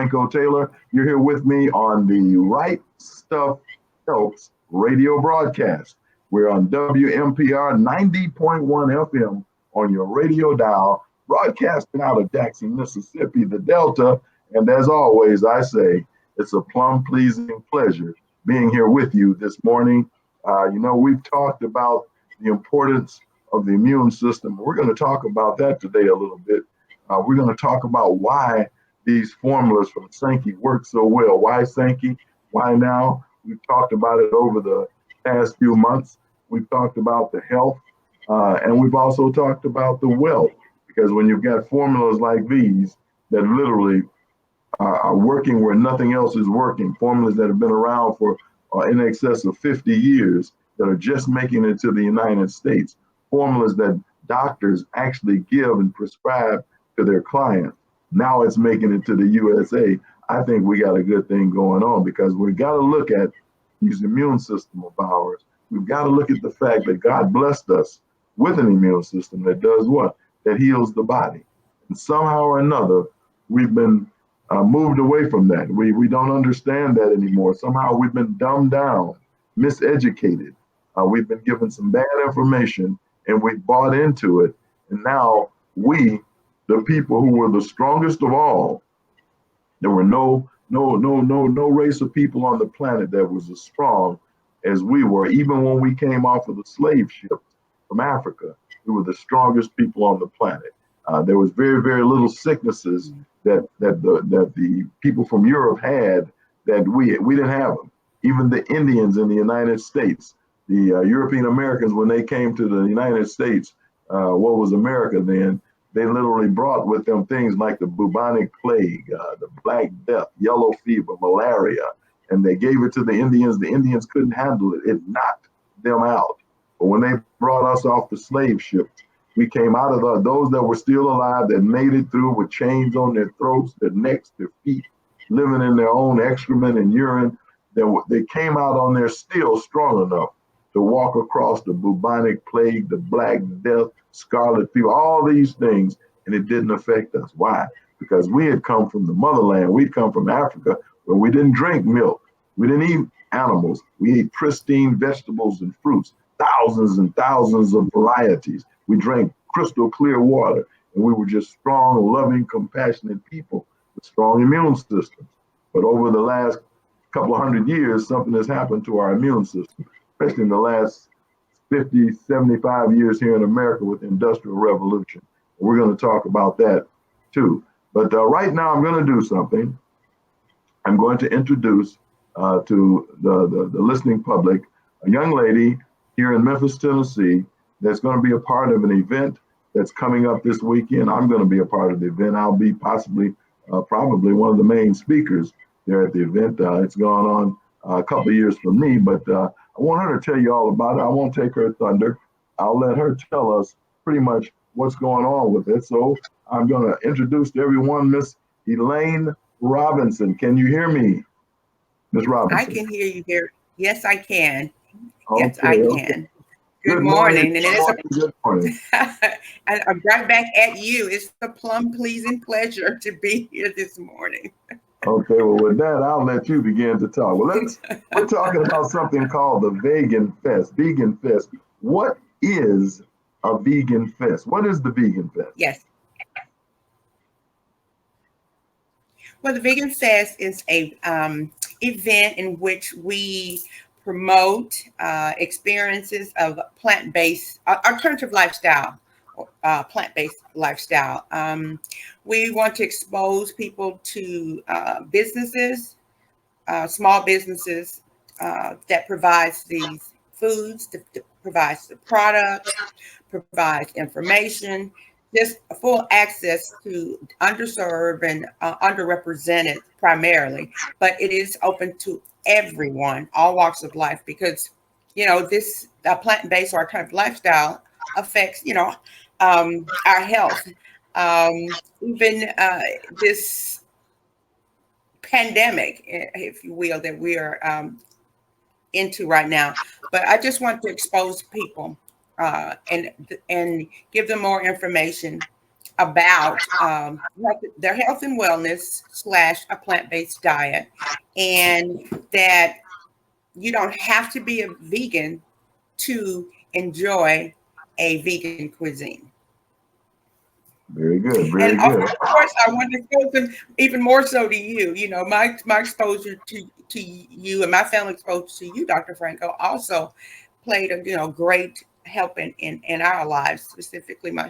Franco Taylor. You're here with me on the Right Stuff Helps radio broadcast. We're on WMPR 90.1 FM on your radio dial, broadcasting out of Jackson, Mississippi, the Delta. And as always, I say it's a plum-pleasing pleasure being here with you this morning. We've talked about the importance of the immune system. We're going to talk about that today a little bit. We're going to talk about why these formulas from Sankey work so well. Why Sankey? Why now? We've talked about it over the past few months. We've talked about the health, and we've also talked about the wealth, because when you've got formulas like these that literally are working where nothing else is working, formulas that have been around for in excess of 50 years that are just making it to the United States, formulas that doctors actually give and prescribe to their clients. Now it's making it to the USA. I think we got a good thing going on, because we've got to look at these immune system of ours. We've got to look at the fact that God blessed us with an immune system that does what? That heals the body. And somehow or another, we've been moved away from that. We don't understand that anymore. Somehow we've been dumbed down, miseducated. We've been given some bad information and we bought into it. And now we, the people who were the strongest of all, there were no race of people on the planet that was as strong as we were. Even when we came off of the slave ship from Africa, we were the strongest people on the planet. There was very, very little sicknesses that the people from Europe had that we didn't have them. Even the Indians in the United States, the European Americans, when they came to the United States, what was America then? They literally brought with them things like the bubonic plague, the Black Death, yellow fever, malaria, and they gave it to the Indians. The Indians couldn't handle it. It knocked them out. But when they brought us off the slave ship, we came out of those that were still alive, that made it through with chains on their throats, their necks, their feet, living in their own excrement and urine. They came out on there still strong enough to walk across the bubonic plague, the Black Death, scarlet fever, all these things, and it didn't affect us. Why? Because we had come from the motherland. We'd come from Africa, where we didn't drink milk. We didn't eat animals. We ate pristine vegetables and fruits, thousands and thousands of varieties. We drank crystal clear water, and we were just strong, loving, compassionate people with strong immune systems. But over the last couple of hundred years, something has happened to our immune system, especially in the last 50, 75 years here in America with the Industrial Revolution. We're going to talk about that too. But right now I'm going to do something. I'm going to introduce to the listening public a young lady here in Memphis, Tennessee, that's going to be a part of an event that's coming up this weekend. I'm going to be a part of the event. I'll be probably one of the main speakers there at the event. It's gone on a couple of years for me, but I want her to tell you all about it. I won't take her thunder. I'll let her tell us pretty much what's going on with it. So I'm going to introduce to everyone Miss Elaine Robinson. Can you hear me, Miss Robinson? I can hear you here. Yes, I can. Okay, yes, I can. Okay. Good morning. Good morning. I'm right back at you. It's a plum-pleasing pleasure to be here this morning. Okay, well, with that, I'll let you begin to talk. Well, we're talking about something called the Vegan Fest. Vegan Fest. What is a Vegan Fest? What is the Vegan Fest? Yes. Well, the Vegan Fest is a event in which we promote experiences of plant-based, alternative lifestyle, plant-based lifestyle. We want to expose people to businesses, small businesses that provides these foods, provides the product, provides information, just full access to underserved and underrepresented primarily, but it is open to everyone, all walks of life, because, this plant-based or alternative lifestyle affects, our health. Even this pandemic, if you will, that we are into right now. But I just want to expose people and give them more information about their health and wellness / a plant-based diet, and that you don't have to be a vegan to enjoy a vegan cuisine. Very good. Very And of good. course, I want to expose them even more so to you. You know, my exposure to you and my family exposure to you, Dr. Franco, also played a great help in our lives, specifically my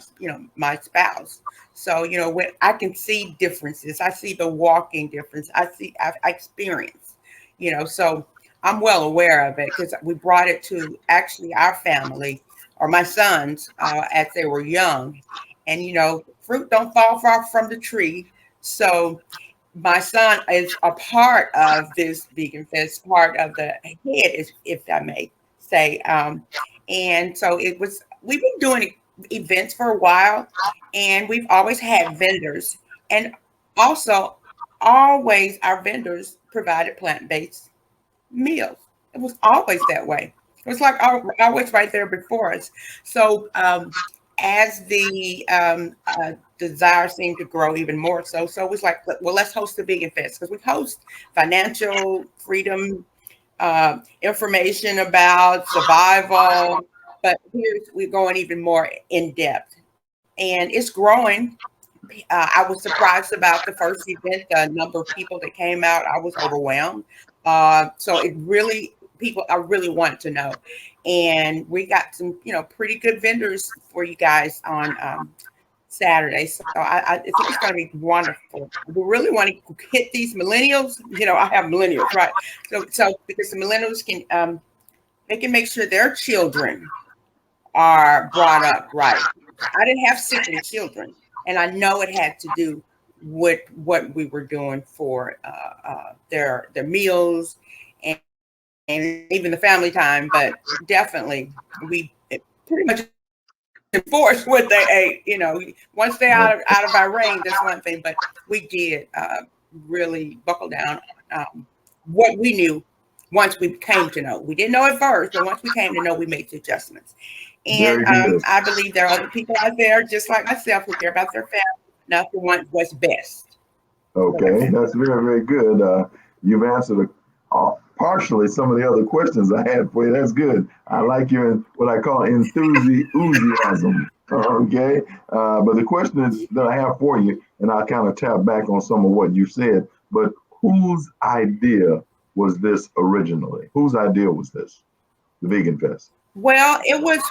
spouse. So when I can see differences, I see the walking difference. I experience, so I'm well aware of it because we brought it to actually our family or my sons as they were young. And fruit don't fall far from the tree. So my son is a part of this vegan fest, part of the head, if I may say. And so we've been doing events for a while, and we've always had vendors. And also, always our vendors provided plant-based meals. It was always that way. It was like always right there before us. So as the desire seemed to grow even more so it was like, well, let's host a vegan fest, because we host financial freedom, information about survival, but we're going even more in depth, and it's growing. I was surprised about the first event, the number of people that came out. I was overwhelmed. So I really want to know. And we got some, pretty good vendors for you guys on Saturday. So I think it's going to be wonderful. We really want to hit these millennials. I have millennials, right? So because the millennials they can make sure their children are brought up right. I didn't have sickly children, and I know it had to do with what we were doing for their meals and even the family time. But definitely, we pretty much enforced what they ate. Once they're out of our range, that's one thing. But we did really buckle down what we knew. Once we came to know, we didn't know at first, but once we came to know, we made the adjustments. And I believe there are other people out there, just like myself, who care about their family enough to want what's best. Okay, that's very, very good. You've answered partially some of the other questions I had for you. That's good. I like your what I call enthusiasm. Okay, but the question is that I have for you, and I'll kind of tap back on some of what you said. But whose idea was this originally? Whose idea was this? The Vegan Fest. Well,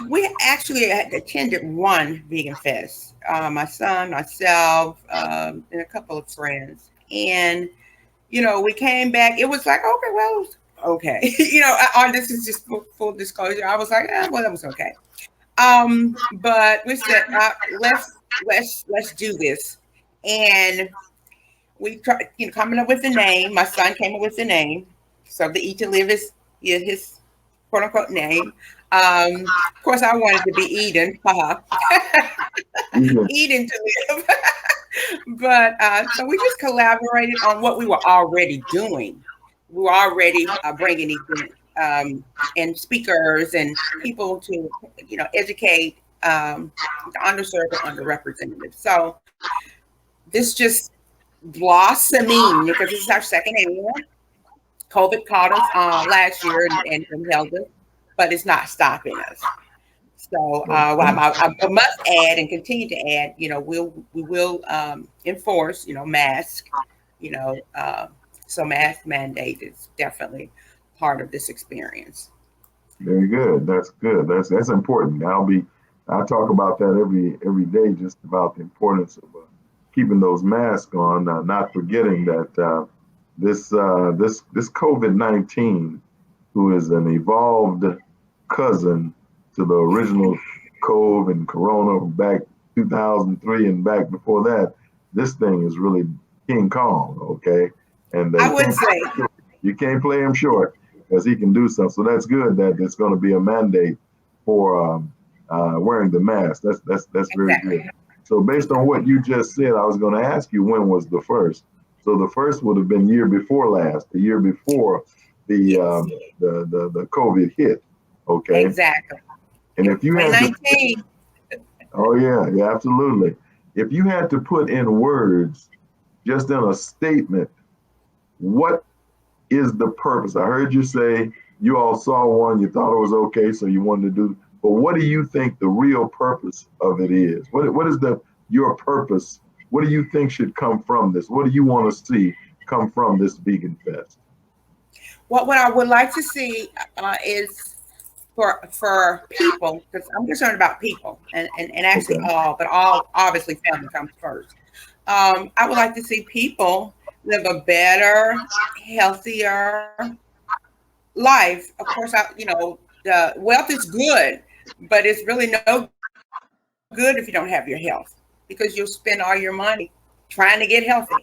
we actually had attended one vegan fest, my son, myself, and a couple of friends. And, we came back. It was like, okay, well, okay. This is just full disclosure. I was like, well, that was okay. But we said, let's do this. And we tried, coming up with the name. My son came up with the name. So the Eat to Live is his quote unquote name. Of course, I wanted to be Eden, Eden to live. But so we just collaborated on what we were already doing. We were already bringing events and speakers and people to, educate the underserved and underrepresented. So this just blossoming, because this is our second annual. COVID caught us last year and held us, but it's not stopping us. So I must add and continue to add, we will enforce, mask, so mask mandate is definitely part of this experience. Very good. That's good. That's important. I talk about that every day, just about the importance of keeping those masks on, not forgetting that this COVID-19, who is an evolved cousin to the original COVID and Corona back 2003 and back before that, this thing is really King Kong, okay? And I would say you can't play him short, because he can do something. So that's good that there's going to be a mandate for wearing the mask. That's very good. So based on what you just said, I was going to ask you, when was the first? So the first would have been year before last, the year before the COVID hit. Okay. Exactly. And if you had 2019. oh yeah, absolutely. if you had to put in words, just in a statement, what is the purpose? I heard you say you all saw one, you thought it was okay, so you wanted to do. But what do you think the real purpose of it is? What is your purpose? What do you think should come from this? What do you want to see come from this Vegan Fest? What I would like to see is for people, because I'm concerned about people, and actually Okay. all, but all obviously family comes first. I would like to see people live a better, healthier life. Of course, the wealth is good, but it's really no good if you don't have your health, because you'll spend all your money trying to get healthy.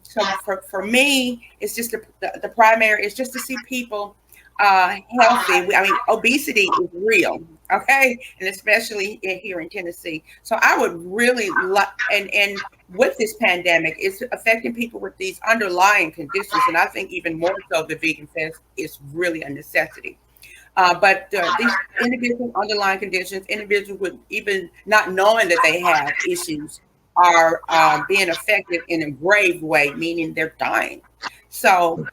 So for me, it's just the primary is just to see people healthy. I mean, obesity is real, okay, and especially here in Tennessee. So I would really like, and with this pandemic, it's affecting people with these underlying conditions, and I think even more so, the Vegan Fest is really a necessity. But these individual underlying conditions, individuals with even not knowing that they have issues, are being affected in a grave way, meaning they're dying. So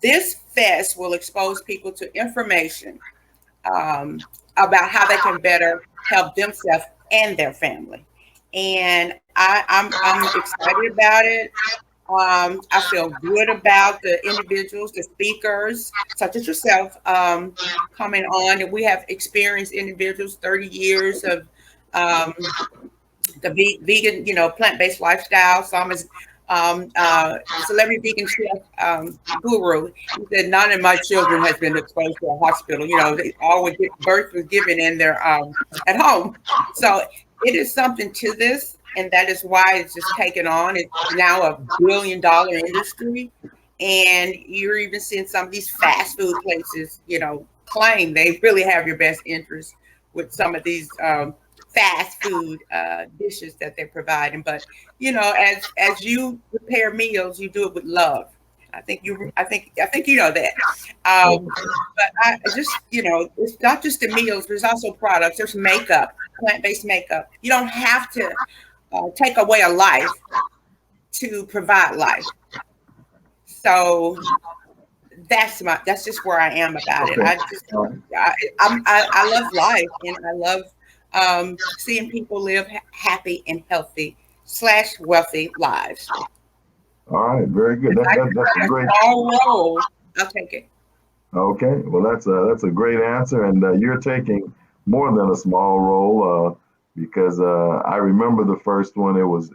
this fest will expose people to information about how they can better help themselves and their family. And I'm excited about it. I feel good about the individuals, the speakers, such as yourself, coming on. And we have experienced individuals, 30 years of um, the vegan, plant-based lifestyle. Some is celebrity vegan chef guru. He said, none of my children has been exposed to a hospital. They all would get birth was given in their at home. So it is something to this, and that is why it's just taken on. It's now a $1 billion industry, and you're even seeing some of these fast food places, claim they really have your best interest with some of these fast food dishes that they're providing. But as you prepare meals, you do it with love. I think you know that. But I just it's not just the meals. There's also products. There's makeup, plant-based makeup. You don't have to take away a life to provide life. So that's just where I am about it. Okay. I love life, and I love seeing people live happy and healthy / wealthy lives. All right. Very good. If I can That's a play a great. small role, I'll take it. Okay. Well, that's a great answer, and you're taking more than a small role because I remember the first one. It was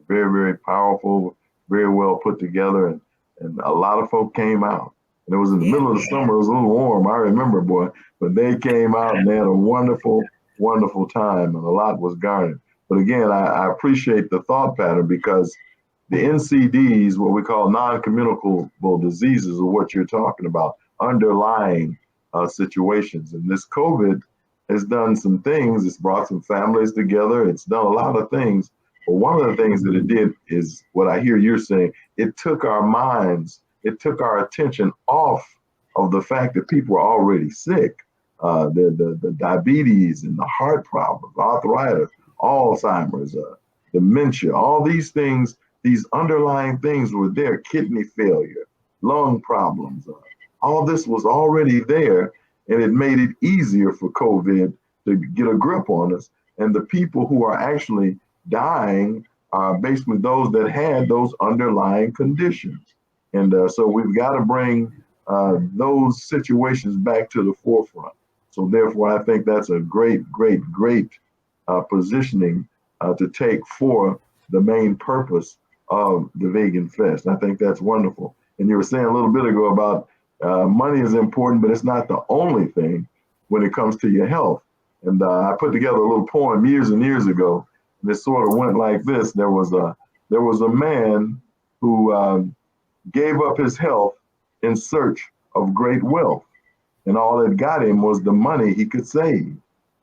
very very powerful, very well put together, and a lot of folk came out. And it was in the Yeah. middle of the summer. It was a little warm. I remember, boy, but they came out and they had a wonderful, wonderful time, and a lot was garnered. But again, I appreciate the thought pattern because the NCDs, what we call non-communicable diseases, are what you're talking about, underlying situations. And this COVID has done some things. It's brought some families together. It's done a lot of things. But one of the things that it did is what I hear you're saying. It took our minds, it took our attention off of the fact that people are already sick. The diabetes and the heart problems, arthritis, Alzheimer's, dementia, all these things, these underlying things were there, kidney failure, lung problems. All this was already there, and it made it easier for COVID to get a grip on us. And the people who are actually dying are basically those that had those underlying conditions. And so we've got to bring those situations back to the forefront. So therefore, I think that's a great, great, great positioning to take for the main purpose of the Vegan Fest. I think that's wonderful. And you were saying a little bit ago about money is important, but it's not the only thing when it comes to your health. And I put together a little poem years and years ago. And it sort of went like this: there was a man who gave up his health in search of great wealth, and all that got him was the money he could save.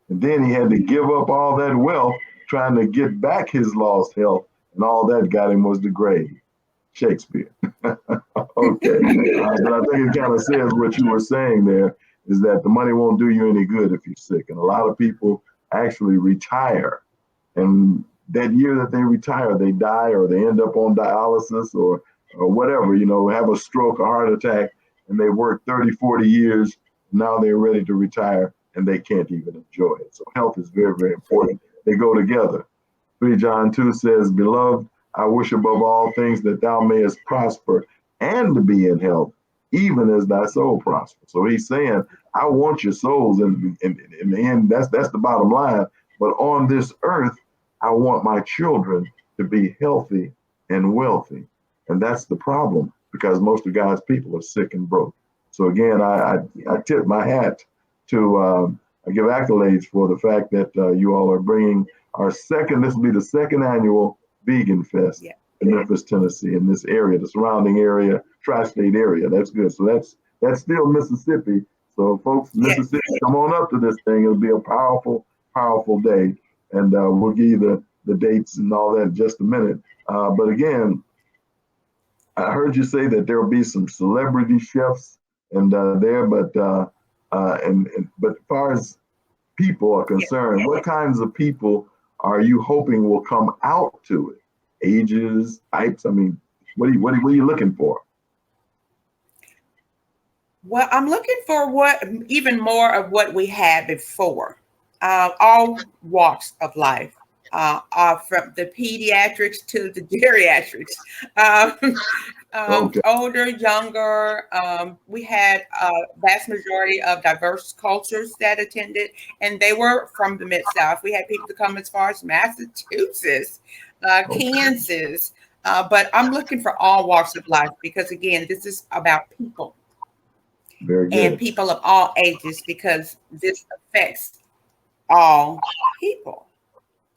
And then he had to give up all that wealth trying to get back his lost health, and all that got him was the grave. Shakespeare. Okay. But I think it kind of says what you were saying there is that the money won't do you any good if you're sick. And a lot of people actually retire and that year that they retire, they die or they end up on dialysis or whatever, have a stroke, a heart attack, and they work 30, 40 years. Now they're ready to retire and they can't even enjoy it. So health is very, very important. They go together. 3 John 2 says, Beloved, I wish above all things that thou mayest prosper and to be in health, even as thy soul prospers. So he's saying, I want your souls, and in the end, that's the bottom line. But on this earth, I want my children to be healthy and wealthy. And that's the problem, because most of God's people are sick and broke. So again, I tip my hat to, I give accolades for the fact that you all are bringing this will be the second annual Vegan Fest in Memphis, Tennessee, in this area, the surrounding area, tri-state area. That's good. So that's still Mississippi. So folks, Mississippi, come on up to this thing. It'll be a powerful, powerful day. And we'll give you the dates and all that in just a minute. But again, I heard you say that there'll be some celebrity chefs and there, but as far as people are concerned, what kinds of people are you hoping will come out to it? Ages, types? I mean, what are you looking for? Well, I'm looking for even more of what we had before. All walks of life, from the pediatrics to the geriatrics, older, younger. We had a vast majority of diverse cultures that attended, and they were from the Mid-South. We had people to come as far as Massachusetts, Kansas, but I'm looking for all walks of life because, again, this is about people. Very good. And people of all ages, because this affects all people.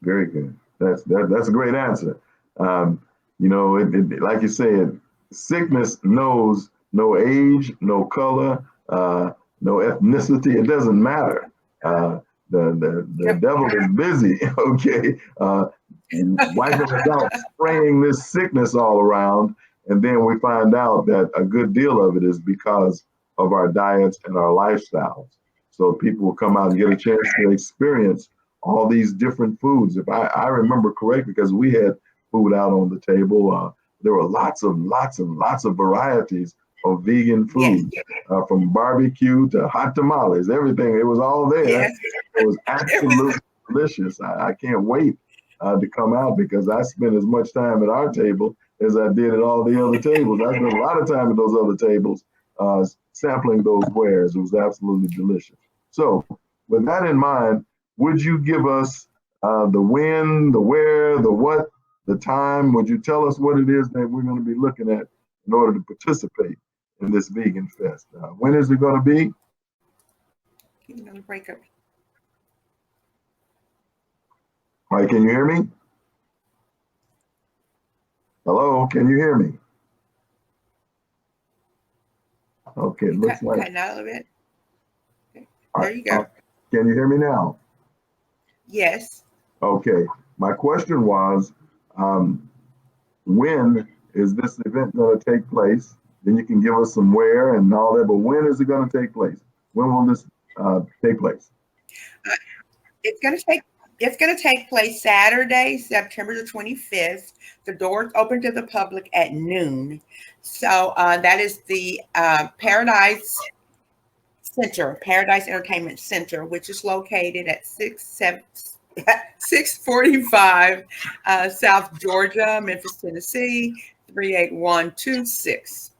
Very good. That's a great answer. Like you said, sickness knows no age, no color, no ethnicity. It doesn't matter. The devil is busy. Okay, wiping us out, spraying this sickness all around, and then we find out that a good deal of it is because of our diets and our lifestyles. So people will come out and get a chance to experience all these different foods. If I remember correctly, because we had food out on the table, there were lots of varieties of vegan food, from barbecue to hot tamales, everything. It was all there. Yes. It was absolutely delicious. I can't wait to come out, because I spent as much time at our table as I did at all the other tables. I spent a lot of time at those other tables sampling those wares. It was absolutely delicious. So with that in mind, would you give us the when, the where, the what, the time? Would you tell us what it is that we're going to be looking at in order to participate in this Vegan Fest? When is it going to be? Give another breakup. All right, can you hear me? Hello, can you hear me? Okay, it looks like. Cutting out a little bit. Okay. There you go. Can you hear me now? Yes. Okay. My question was, when is this event going to take place? Then you can give us some where and all that, but when is it going to take place? When will this take place? It's going to take place Saturday, September the 25th. The doors open to the public at noon. So that is the Paradise Entertainment Center, which is located at 645 South Georgia, Memphis, Tennessee, 38126.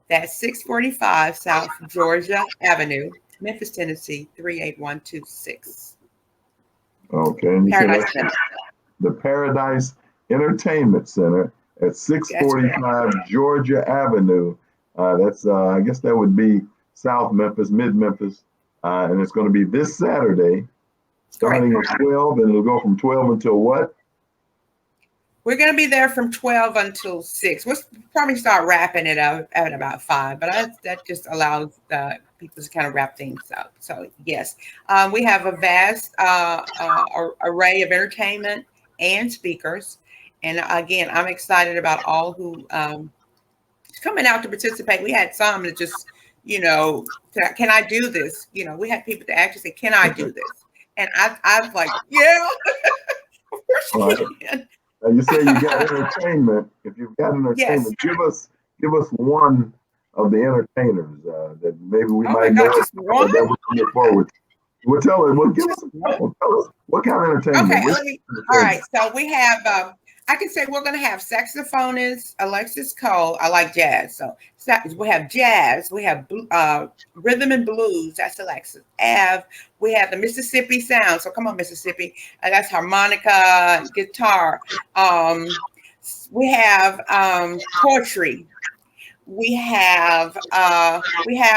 That's 645 South Georgia Avenue, Memphis, Tennessee, 38126. Okay. And the Paradise Entertainment Center at 645 Georgia Avenue. That's I guess that would be South Memphis, Mid Memphis, and it's going to be this Saturday, starting at 12, and it'll go from 12 until what? We're going to be there from 12 until 6. We'll probably start wrapping it up at about 5, but that just allows people to kind of wrap things up. So yes, we have a vast array of entertainment and speakers. And again, I'm excited about all who coming out to participate. We had some that just, can I do this? We had people that actually say, can I do this? And I was like, yeah, of All right. course you can. Now you say you got entertainment. If you've got Yes. entertainment, give us one of the entertainers that maybe we Oh my might know God, just one? or that we can look forward to. Well, tell us. Well, give us Just a one? couple. Tell us what kind of Okay, entertainment. Which let me. All right, entertainment? so we have. I can say we're going to have saxophonist Alexis Cole. I like jazz, so we have jazz. We have rhythm and blues. That's Alexis. We have the Mississippi Sound. So come on, Mississippi. That's harmonica, guitar. We have poetry. We have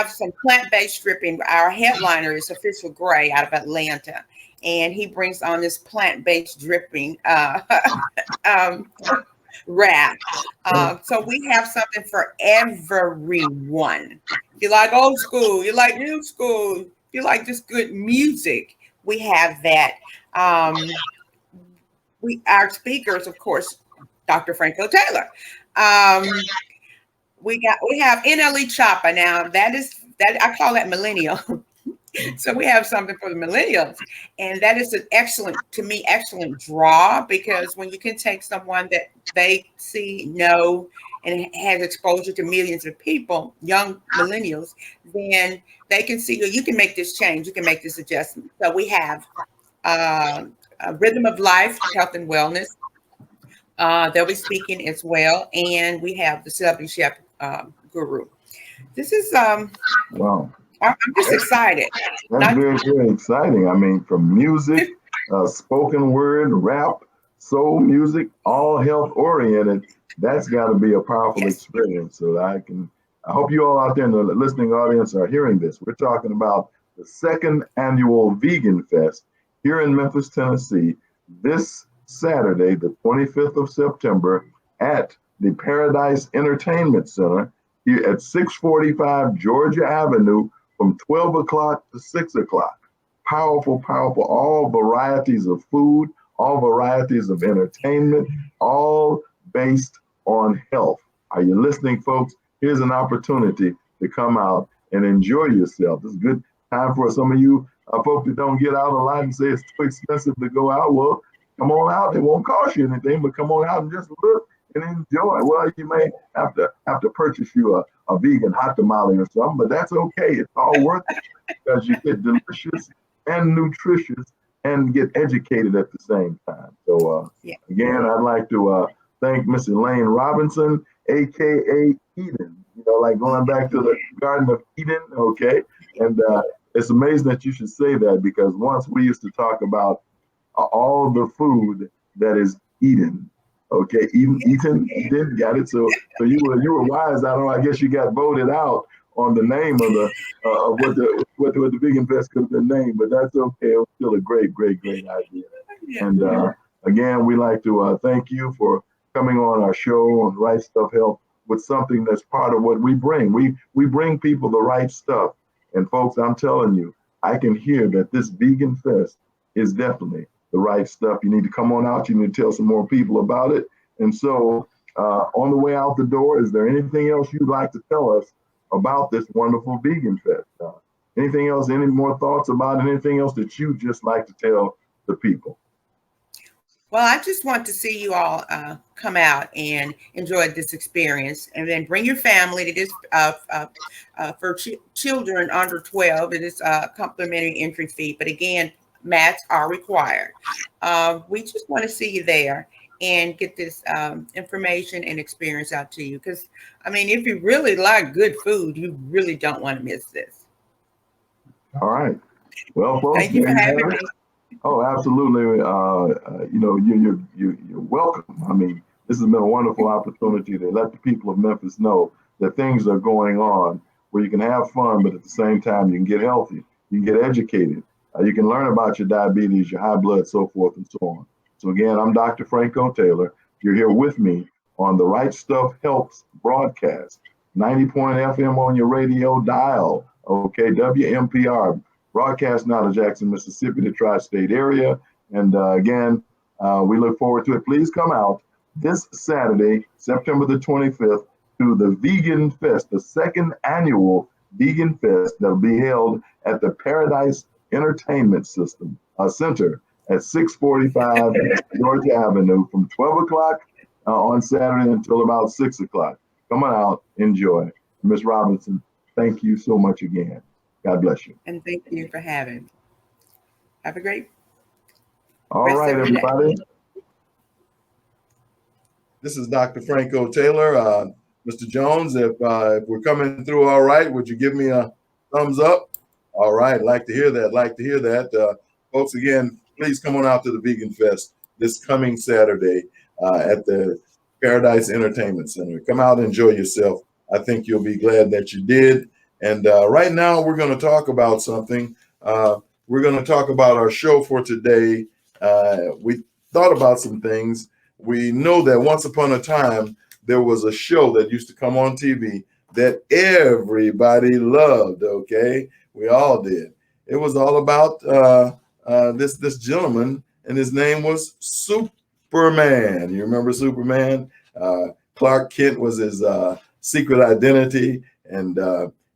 some plant-based stripping. Our headliner is Official Gray out of Atlanta, and he brings on this plant-based dripping um, rap. So we have something for everyone. If you like old school, you like new school, you like just good music, we have that. Our speakers, of course, Dr. Franco Taylor. We have NLE Choppa now. That I call that millennial. So we have something for the millennials, and that is an excellent draw, because when you can take someone that they see, know, and has exposure to millions of people, young millennials, then they can see you can make this change, you can make this adjustment. So we have a Rhythm of Life, Health and Wellness. They'll be speaking as well, and we have the Celebrity Chef Guru. This is Wow. I'm just excited. That's very, very exciting. I mean, from music, spoken word, rap, soul music, all health oriented. That's got to be a powerful Yes. experience. So I hope you all out there in the listening audience are hearing this. We're talking about the second annual Vegan Fest here in Memphis, Tennessee, this Saturday, the 25th of September, at the Paradise Entertainment Center here at 645 Georgia Avenue, from 12 o'clock to 6 o'clock. Powerful, powerful, all varieties of food, all varieties of entertainment, all based on health. Are you listening, folks? Here's an opportunity to come out and enjoy yourself. It's a good time for some of you folks that don't get out a lot and say it's too expensive to go out. Well, come on out. It won't cost you anything, but come on out and just look and enjoy. Well, you may have to purchase you a vegan hot tamale or something, but that's okay. It's all worth it because you get delicious and nutritious and get educated at the same time. So again, I'd like to thank Miss Elaine Robinson, aka Eden. Like going back to the Garden of Eden. Okay, and it's amazing that you should say that, because once we used to talk about all the food that is Eden. Okay, Eden, got it. So you were wise. I don't know. I guess you got voted out on the name of the what the Vegan Fest could have been named, but that's okay. It was still a great idea. And again, we like to thank you for coming on our show on Right Stuff Health with something that's part of what we bring. We bring people the right stuff, and folks, I'm telling you, I can hear that this Vegan Fest is definitely the right stuff. You need to come on out. You need to tell some more people about it. And so on the way out the door, is there anything else you'd like to tell us about this wonderful Vegan Fest? Anything else, any more thoughts about it? Anything else that you just like to tell the people? Well, I just want to see you all come out and enjoy this experience, and then bring your family. It is for children under 12. It is a complimentary entry fee, but again, masks are required. We just want to see you there and get this information and experience out to you. Because, I mean, if you really like good food, you really don't want to miss this. All right. Well, folks, thank you for having me. Oh, absolutely. You're welcome. I mean, this has been a wonderful opportunity to let the people of Memphis know that things are going on where you can have fun, but at the same time, you can get healthy, you can get educated. You can learn about your diabetes, your high blood, so forth and so on. So again, I'm Dr. Franco Taylor. You're here with me on the Right Stuff Helps broadcast, 90.0 FM on your radio dial. Okay, WMPR, broadcasting out of Jackson, Mississippi, the tri-state area. And again, we look forward to it. Please come out this Saturday, September the 25th, to the Vegan Fest, the second annual Vegan Fest that will be held at the Paradise Entertainment Center at 645 Georgia Avenue from 12 o'clock on Saturday until about 6 o'clock. Come on out, enjoy. Ms. Robinson, thank you so much again. God bless you. And thank you for having me. Have a great All rest right, of your day. everybody. This is Dr. Franco Taylor. Mr. Jones, if we're coming through all right, would you give me a thumbs up? All right, like to hear that, like to hear that. Folks, again, please come on out to the Vegan Fest this coming Saturday at the Paradise Entertainment Center. Come out and enjoy yourself. I think you'll be glad that you did. And right now, we're going to talk about something. We're going to talk about our show for today. We thought about some things. We know that once upon a time, there was a show that used to come on TV that everybody loved, okay? We all did. It was all about this gentleman, and his name was Superman. You remember Superman? Clark Kent was his secret identity, and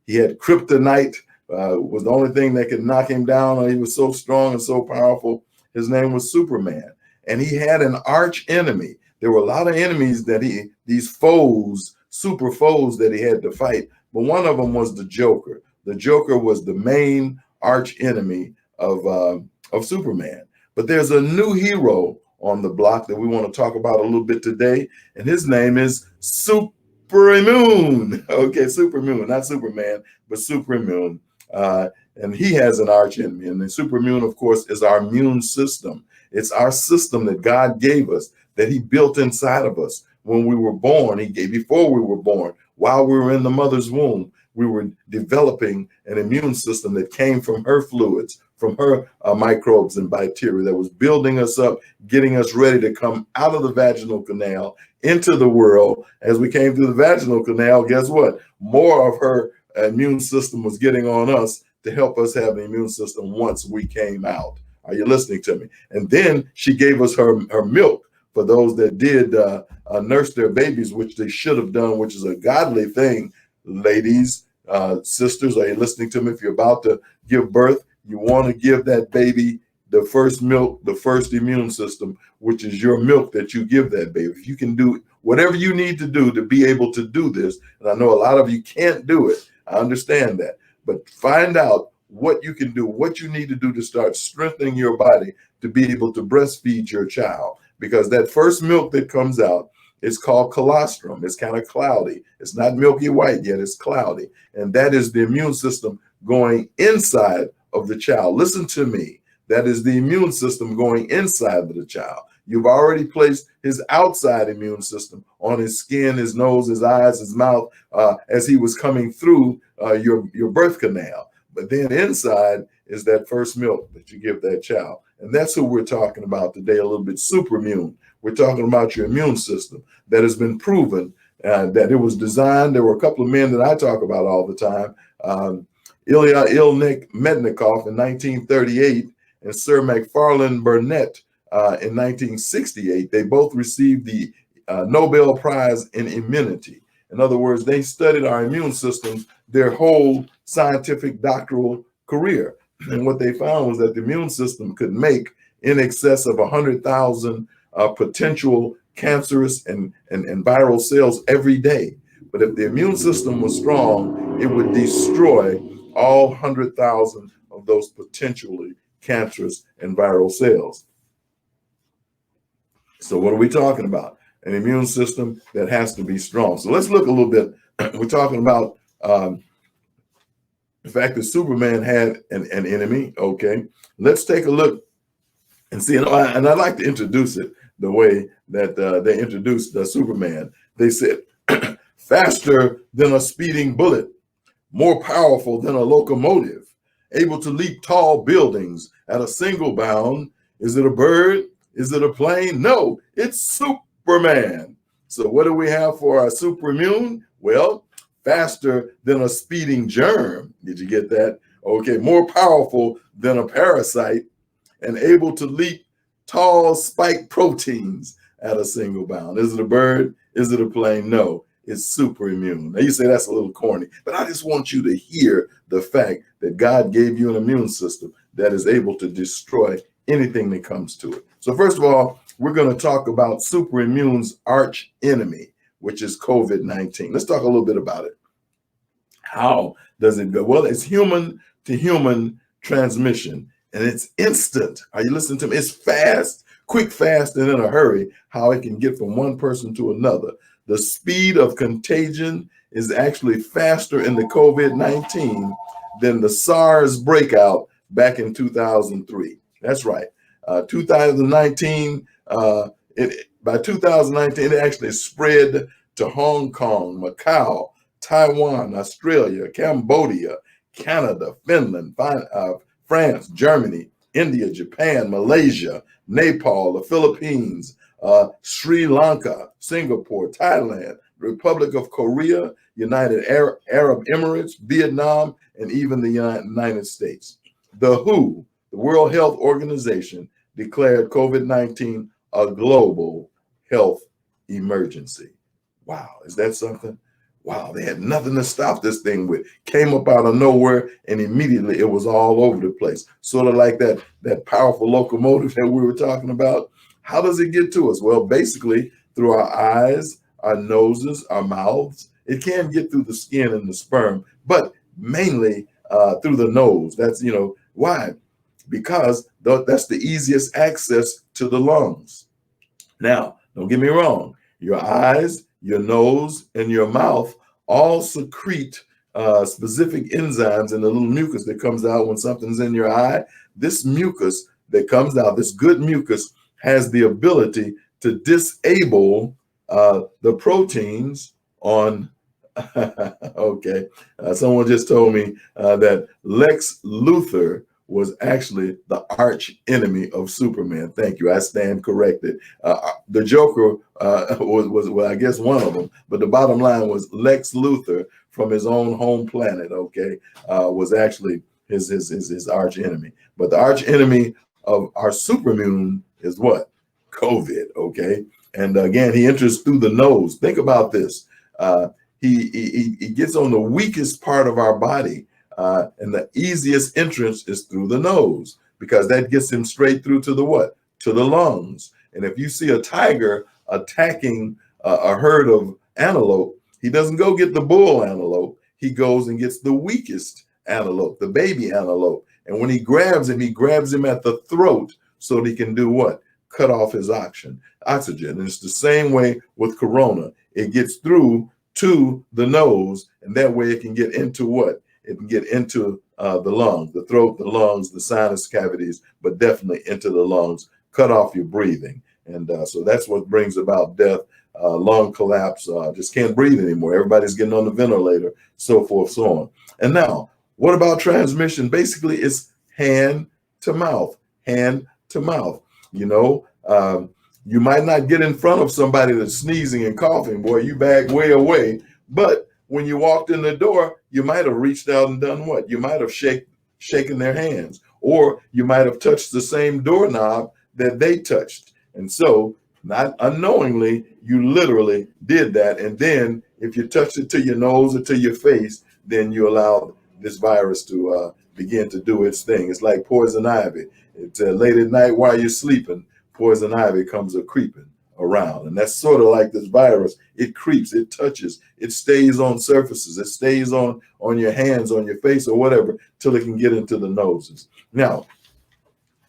he had kryptonite, was the only thing that could knock him down. He was so strong and so powerful. His name was Superman. And he had an arch enemy. There were a lot of enemies that these foes, super foes that he had to fight. But one of them was the Joker. The Joker was the main arch enemy of Superman. But there's a new hero on the block that we want to talk about a little bit today. And his name is Superimmune. Okay, Superimmune, not Superman, but Superimmune. And he has an arch enemy. And the Superimmune, of course, is our immune system. It's our system that God gave us, that he built inside of us when we were born. He gave before we were born, while we were in the mother's womb, we were developing an immune system that came from her fluids, from her microbes and bacteria that was building us up, getting us ready to come out of the vaginal canal into the world. As we came through the vaginal canal, guess what? More of her immune system was getting on us to help us have an immune system once we came out. Are you listening to me? And then she gave us her milk for those that did nurse their babies, which they should have done, which is a godly thing. Ladies, sisters, are you listening to me? If you're about to give birth, you want to give that baby the first milk, the first immune system, which is your milk that you give that baby. If you can do whatever you need to do to be able to do this, and I know a lot of you can't do it, I understand that, but find out what you can do, what you need to do to start strengthening your body to be able to breastfeed your child. Because that first milk that comes out is called colostrum. It's kind of cloudy. It's not milky white yet, it's cloudy. And that is the immune system going inside of the child. Listen to me. That is the immune system going inside of the child. You've already placed his outside immune system on his skin, his nose, his eyes, his mouth, as he was coming through your birth canal. But then inside is that first milk that you give that child. And that's who we're talking about today a little bit, Superimmune. We're talking about your immune system that has been proven that it was designed. There were a couple of men that I talk about all the time, Ilya Ilnik Mednikov in 1938 and Sir MacFarlane Burnet in 1968. They both received the Nobel Prize in Immunity. In other words, they studied our immune systems their whole scientific doctoral career. And what they found was that the immune system could make in excess of 100,000 potential cancerous and viral cells every day. But if the immune system was strong, it would destroy all 100,000 of those potentially cancerous and viral cells. So what are we talking about? An immune system that has to be strong. So let's look a little bit. We're talking about the fact that Superman had an enemy. Okay, let's take a look and see. And I'd like to introduce it the way that they introduced Superman. They said, faster than a speeding bullet, more powerful than a locomotive, able to leap tall buildings at a single bound. Is it a bird? Is it a plane? No, it's Superman. So what do we have for our Superimmune? Well, faster than a speeding germ. Did you get that? Okay, more powerful than a parasite and able to leap tall spike proteins at a single bound. Is it a bird? Is it a plane? No, it's Superimmune. Now you say that's a little corny, but I just want you to hear the fact that God gave you an immune system that is able to destroy anything that comes to it. So first of all, we're going to talk about superimmune's arch enemy, which is COVID-19. Let's talk a little bit about it. How does it go? Well, it's human to human transmission, and it's instant. Are you listening to me? It's fast, quick, fast, and in a hurry, how it can get from one person to another. The speed of contagion is actually faster in the COVID-19 than the SARS breakout back in 2003. That's right. 2019, by 2019, it actually spread to Hong Kong, Macau, Taiwan, Australia, Cambodia, Canada, Finland, France, Germany, India, Japan, Malaysia, Nepal, the Philippines, Sri Lanka, Singapore, Thailand, Republic of Korea, United Arab Emirates, Vietnam, and even the United States. The WHO, the World Health Organization, declared COVID-19 a global health emergency. Wow, is that something? Wow, they had nothing to stop this thing with. Came up out of nowhere, and immediately it was all over the place. Sort of like that powerful locomotive that we were talking about. How does it get to us? Well, basically through our eyes, our noses, our mouths. It can get through the skin and the sperm, but mainly through the nose. That's, why? Because that's the easiest access to the lungs. Now, don't get me wrong. Your eyes, your nose, and your mouth all secrete specific enzymes in the little mucus that comes out when something's in your eye. This mucus that comes out, this good mucus, has the ability to disable the proteins on, okay, someone just told me that Lex Luthor was actually the arch enemy of Superman. Thank you. I stand corrected. The Joker was, well, I guess one of them, but the bottom line was Lex Luthor from his own home planet, okay, was actually his arch enemy. But the arch enemy of our superimmune is what? COVID, okay? And again, he enters through the nose. Think about this. He gets on the weakest part of our body, and the easiest entrance is through the nose, because that gets him straight through to the what? To the lungs. And if you see a tiger attacking a herd of antelope, he doesn't go get the bull antelope. He goes and gets the weakest antelope, the baby antelope. And when he grabs him at the throat so that he can do what? Cut off his oxygen. And it's the same way with corona. It gets through to the nose, and that way it can get into what? It can get into the lungs, the throat, the lungs, the sinus cavities, but definitely into the lungs, cut off your breathing. And so that's what brings about death, lung collapse, just can't breathe anymore. Everybody's getting on the ventilator, so forth, so on. And now, what about transmission? Basically, it's hand to mouth, hand to mouth. You might not get in front of somebody that's sneezing and coughing, boy, you back way away. But when you walked in the door, you might have reached out and done what? You might have shaken their hands, or you might have touched the same doorknob that they touched. And so, not unknowingly, you literally did that. And then if you touched it to your nose or to your face, then you allow this virus to begin to do its thing. It's like poison ivy. It's late at night while you're sleeping, poison ivy comes a-creeping around. And that's sort of like this virus. It creeps, it touches, it stays on surfaces, it stays on your hands, on your face, or whatever, till it can get into the noses. Now,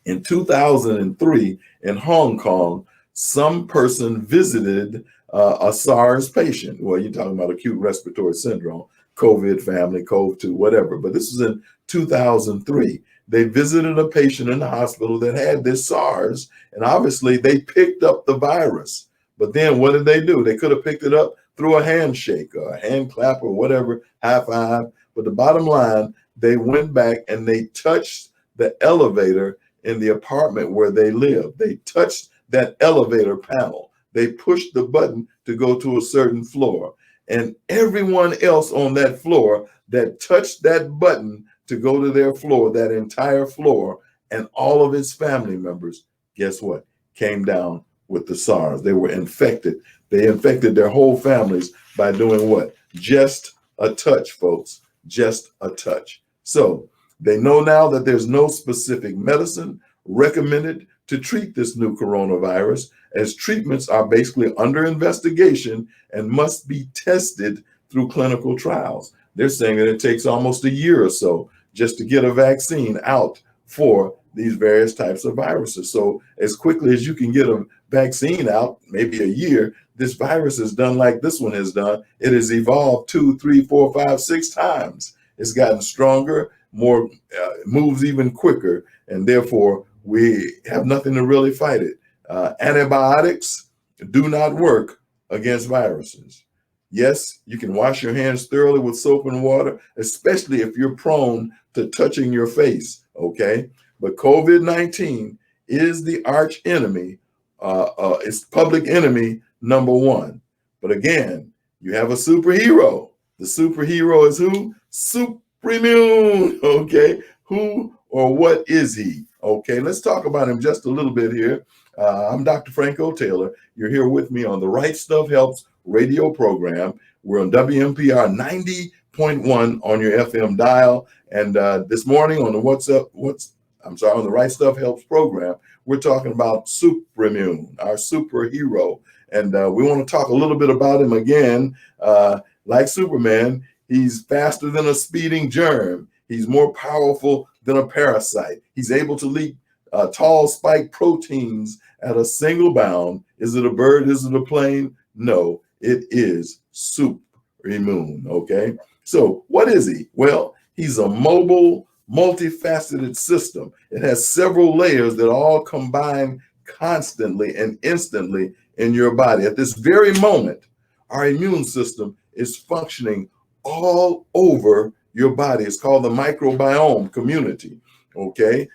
in 2003 in Hong Kong, some person visited a SARS patient. Well, you're talking about acute respiratory syndrome, COVID family, COVID-2, whatever. But this was in 2003. They visited a patient in the hospital that had this SARS, and obviously they picked up the virus. But then what did they do? They could have picked it up through a handshake or a hand clap or whatever, high five. But the bottom line, they went back and they touched the elevator in the apartment where they lived. They touched that elevator panel. They pushed the button to go to a certain floor. And everyone else on that floor that touched that button to go to their floor, that entire floor, and all of its family members, guess what? Came down with the SARS. They were infected. They infected their whole families by doing what? Just a touch, folks, just a touch. So they know now that there's no specific medicine recommended to treat this new coronavirus, as treatments are basically under investigation and must be tested through clinical trials. They're saying that it takes almost a year or so just to get a vaccine out for these various types of viruses. So as quickly as you can get a vaccine out, maybe a year, this virus is done like this one has done. It has evolved 2, 3, 4, 5, 6 times. It's gotten stronger, more, moves even quicker, and therefore we have nothing to really fight it. Antibiotics do not work against viruses. Yes, you can wash your hands thoroughly with soap and water, especially if you're prone to touching your face, okay? But COVID-19 is the arch enemy, it's public enemy number one. But again, you have a superhero. The superhero is who? Supreme, okay? Who or what is he? Okay, let's talk about him just a little bit here. I'm Dr. Franco Taylor. You're here with me on the Right Stuff Helps radio program. We're on WMPR 90.1 on your FM dial. And this morning on the on the Right Stuff Helps program, we're talking about Supreme, our superhero. And we want to talk a little bit about him again. Like Superman, he's faster than a speeding germ. He's more powerful than a parasite. He's able to leak tall spike proteins at a single bound. Is it a bird? Is it a plane? No, it is Supreme, okay? So what is he? Well, he's a mobile, multifaceted system. It has several layers that all combine constantly and instantly in your body. At this very moment, our immune system is functioning all over your body. It's called the microbiome community, okay?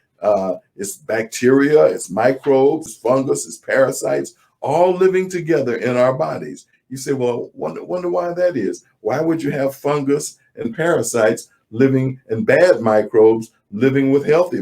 It's bacteria, it's microbes, it's fungus, it's parasites, all living together in our bodies. You say, well, wonder why that is. Why would you have fungus and parasites living and bad microbes living with healthy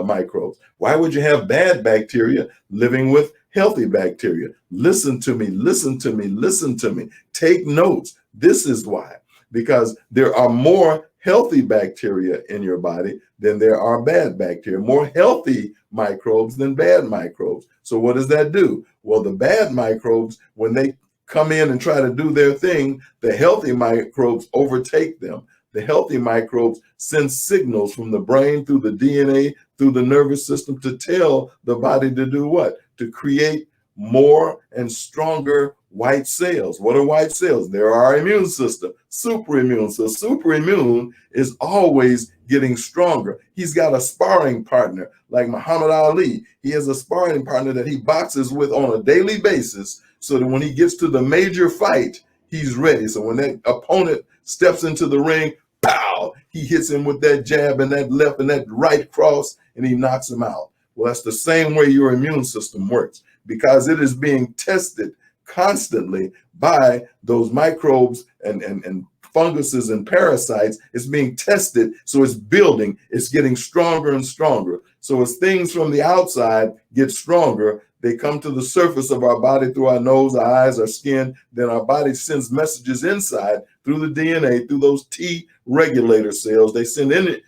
microbes? Why would you have bad bacteria living with healthy bacteria? Listen to me, listen to me, listen to me. Take notes. This is why. Because there are more healthy bacteria in your body than there are bad bacteria, more healthy microbes than bad microbes. So what does that do? Well, the bad microbes, when they come in and try to do their thing, the healthy microbes overtake them. The healthy microbes send signals from the brain through the DNA, through the nervous system to tell the body to do what? To create more and stronger white cells. What are white cells? They're our immune system, superimmune. So superimmune is always getting stronger. He's got a sparring partner like Muhammad Ali. He has a sparring partner that he boxes with on a daily basis so that when he gets to the major fight, he's ready. So when that opponent steps into the ring, pow, he hits him with that jab and that left and that right cross and he knocks him out. Well, that's the same way your immune system works because it is being tested constantly by those microbes and funguses and parasites. It's being tested, so it's building, it's getting stronger and stronger. So as things from the outside get stronger, they come to the surface of our body through our nose, our eyes, our skin. Then our body sends messages inside through the DNA, through those T regulator cells. They send in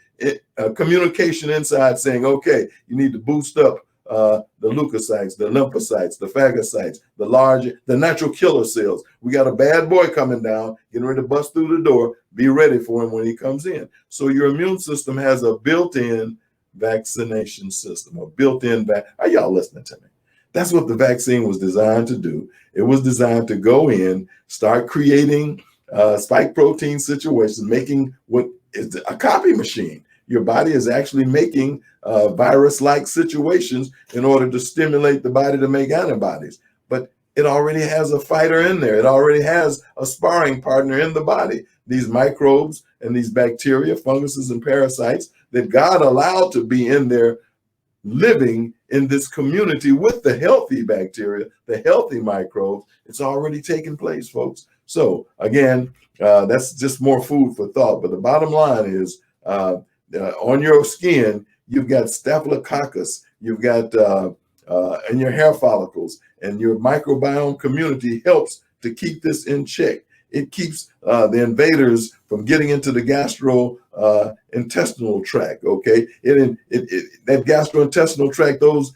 communication inside saying, okay, you need to boost up the leukocytes, the lymphocytes, the phagocytes, the natural killer cells. We got a bad boy coming down, getting ready to bust through the door. Be ready for him when he comes in. So your immune system has a built-in vaccination system, a built-in Are y'all listening to me? That's what the vaccine was designed to do. It was designed to go in, start creating spike protein situations, making what is a copy machine. Your body is actually making virus-like situations in order to stimulate the body to make antibodies. But it already has a fighter in there. It already has a sparring partner in the body. These microbes and these bacteria, funguses, and parasites that God allowed to be in there living in this community with the healthy bacteria, the healthy microbes, it's already taken place, folks. So again, that's just more food for thought. But the bottom line is on your skin, you've got staphylococcus, you've got in your hair follicles, and your microbiome community helps to keep this in check. it keeps the invaders from getting into the gastrointestinal tract. Okay, that gastrointestinal tract, those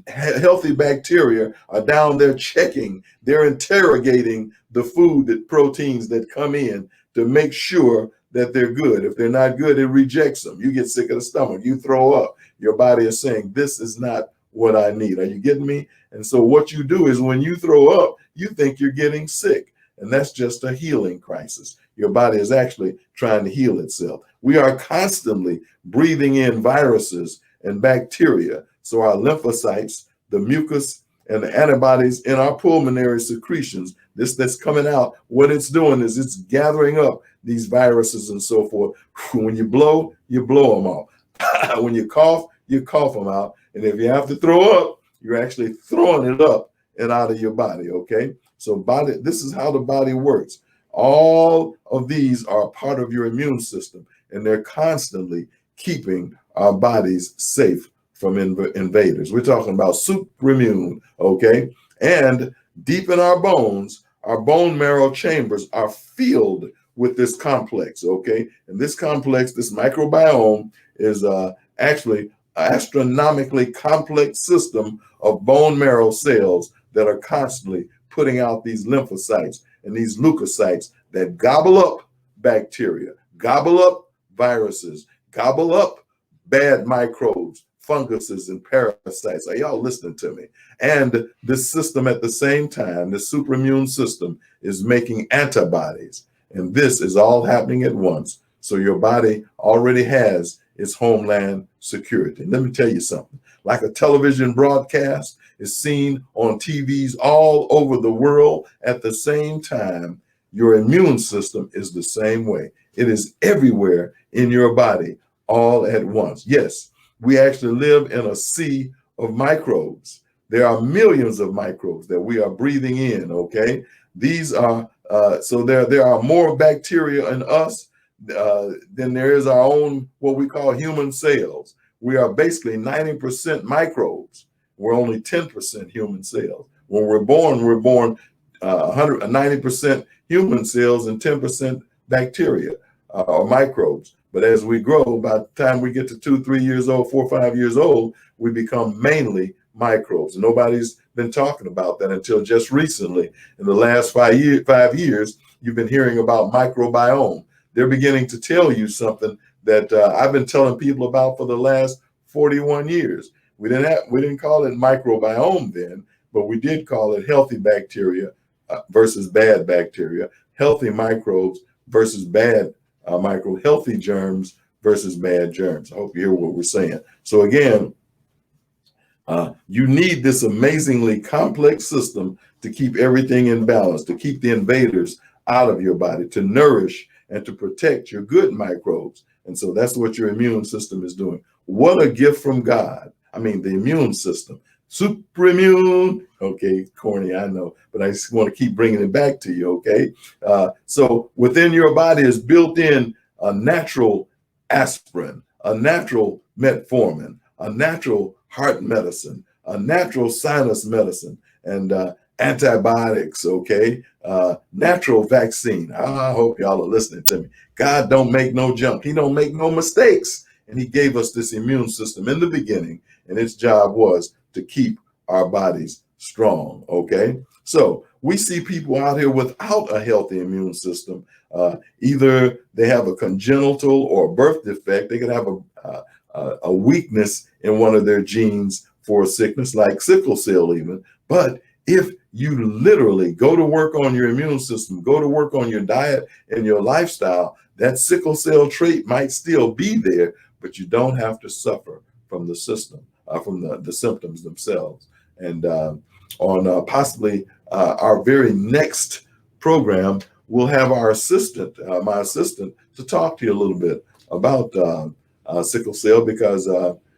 healthy bacteria are down there checking, they're interrogating the food, that proteins that come in to make sure that they're good. If they're not good, it rejects them. You get sick of the stomach, you throw up. Your body is saying, this is not what I need. Are you getting me? And so what you do is when you throw up, you think you're getting sick. And that's just a healing crisis. Your body is actually trying to heal itself. We are constantly breathing in viruses and bacteria. So our lymphocytes, the mucus, and the antibodies in our pulmonary secretions, this that's coming out, what it's doing is it's gathering up these viruses and so forth. When you blow them out. When you cough them out. And if you have to throw up, you're actually throwing it up and out of your body, okay? So this is how the body works. All of these are part of your immune system, and they're constantly keeping our bodies safe from invaders. We're talking about superimmune, okay? And deep in our bones, our bone marrow chambers are filled with this complex, okay? And this complex, this microbiome, is actually an astronomically complex system of bone marrow cells that are constantly putting out these lymphocytes and these leukocytes that gobble up bacteria, gobble up viruses, gobble up bad microbes, funguses, and parasites. Are y'all listening to me? And this system at the same time, the superimmune system, is making antibodies. And this is all happening at once. So your body already has its homeland security. Let me tell you something. Like a television broadcast is seen on TVs all over the world at the same time, your immune system is the same way. It is everywhere in your body all at once. Yes, we actually live in a sea of microbes. There are millions of microbes that we are breathing in, okay? These are, so there are more bacteria in us than there is our own, what we call human cells. We are basically 90% microbes. We're only 10% human cells. When we're born 90% human cells and 10% bacteria or microbes. But as we grow, by the time we get to 2, 3 years old, 4, 5 years old, we become mainly microbes. Nobody's been talking about that until just recently. In the last 5 years, you've been hearing about microbiome. They're beginning to tell you something that I've been telling people about for the last 41 years. We didn't call it microbiome then, but we did call it healthy bacteria versus bad bacteria, healthy microbes versus bad microbes, healthy germs versus bad germs. I hope you hear what we're saying. So again, you need this amazingly complex system to keep everything in balance, to keep the invaders out of your body, to nourish and to protect your good microbes. And so that's what your immune system is doing. What a gift from God. I mean, the immune system, superimmune. Okay, corny, I know, but I just want to keep bringing it back to you, okay? So within your body is built in a natural aspirin, a natural metformin, a natural heart medicine, a natural sinus medicine, and antibiotics, okay? Natural vaccine. I hope y'all are listening to me. God don't make no junk. He don't make no mistakes. And he gave us this immune system in the beginning, and its job was to keep our bodies strong, okay? So we see people out here without a healthy immune system. Either they have a congenital or a birth defect. They could have a weakness in one of their genes for a sickness like sickle cell even. But if you literally go to work on your immune system, go to work on your diet and your lifestyle, that sickle cell trait might still be there, but you don't have to suffer from the system, from the symptoms themselves. And on possibly our very next program, we'll have our assistant, my assistant, to talk to you a little bit about sickle cell, because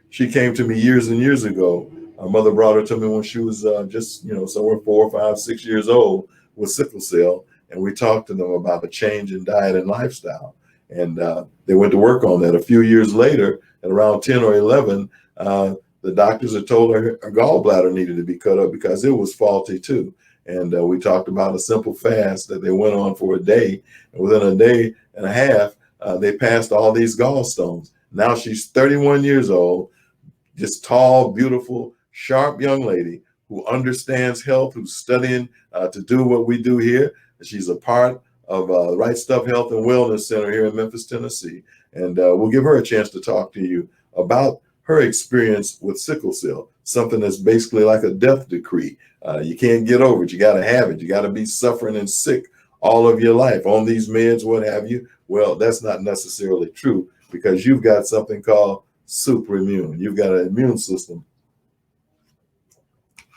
she came to me years and years ago. Her mother brought her to me when she was just, somewhere 4, 5, 6 years old with sickle cell. And we talked to them about a change in diet and lifestyle. And they went to work on that. A few years later, at around 10 or 11, the doctors had told her her gallbladder needed to be cut up because it was faulty too. And we talked about a simple fast that they went on for a day. And within a day and a half, they passed all these gallstones. Now she's 31 years old, just tall, beautiful, sharp young lady who understands health, who's studying to do what we do here. She's a part of Right Stuff Health and Wellness Center here in Memphis, Tennessee. And we'll give her a chance to talk to you about her experience with sickle cell, something that's basically like a death decree. You can't get over it. You got to have it. You got to be suffering and sick all of your life on these meds, what have you. Well, that's not necessarily true, because you've got something called super immune. You've got an immune system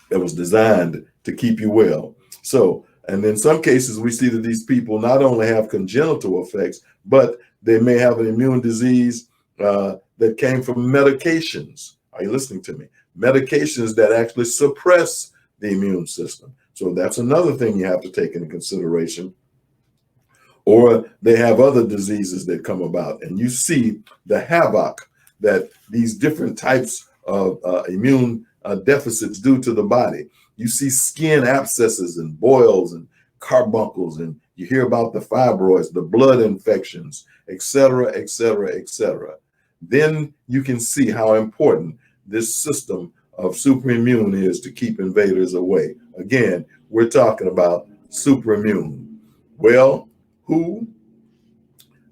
that was designed to keep you well. So, and in some cases, we see that these people not only have congenital effects, but they may have an immune disease that came from medications. Are you listening to me? Medications that actually suppress the immune system. So that's another thing you have to take into consideration. Or they have other diseases that come about, and you see the havoc that these different types of immune deficits do to the body. You see skin abscesses and boils and carbuncles, and you hear about the fibroids, the blood infections, et cetera, et cetera, et cetera. Then you can see how important this system of superimmune is to keep invaders away. Again, we're talking about superimmune. Well, who?